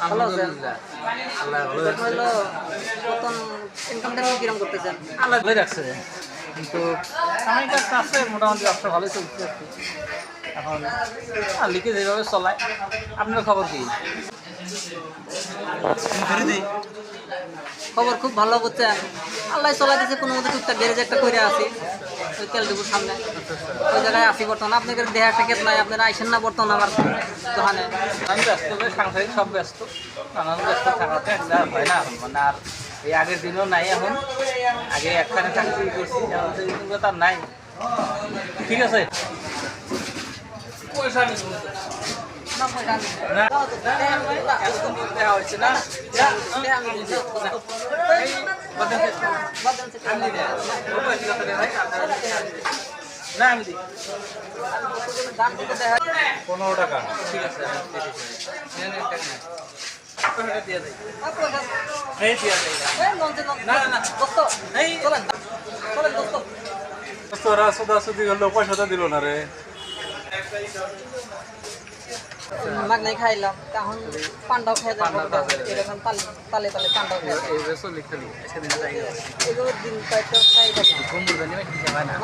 আলহামদুলিল্লাহ আল্লাহ ভালো প্রথম ইনকামটা কিরকম করতেছেন? আল্লাহ ভালোই রাখছে, কিন্তু আমার কাছে আছে মোটামুটি ব্যবসা ভালোই চলছে আর কি। এখন লিখে যেভাবে চলায়। আপনার খবর কি? খবর খুব ভালো করছেন, আল্লাহ চলাই দিচ্ছে কোনো মতো টুকটাক গ্যারেজ একটা করে আছি ওই তেলটুকুর সামনে, ওই জায়গায় আসি বর্তমান। আপনাদের দেহার টিকিট নাই, আপনারা আইসেন না বর্তমান আমার দোকানে? আমি ব্যস্ত, সাংসারিক সব ব্যস্ত, নানান ব্যস্ত থাকাতে একটা হয় না এখন, মানে আর এই আগের দিনও নাই এখন। আগে একখানে চাকরি করছি, এখন তো এইগুলো তার নাই। ঠিক আছে, পয়সা আমি না পয়সা আমি না এতক্ষণ দেওয়া হচ্ছে না। না আমি দিই 15 টাকা। ঠিক আছে, দিয়ে দেয়। এই দিয়ে দেয় না না দোস্ত এই চলেন দোস্ত। তোরা সোদাসুদি হলো পয়সাটা দিল না রে। মাগ নাই খাইলাম, এখন পান্ডাও খেয়ে যাবো এরকম তালে তালে পান্ডাও খেয়ে এই বেসো লিখে দিই, সেদিন যাই এগুলো দিন কয়েকটা খাই থাকি ঘুম বুঝে নিবে, ঠিক আছে না।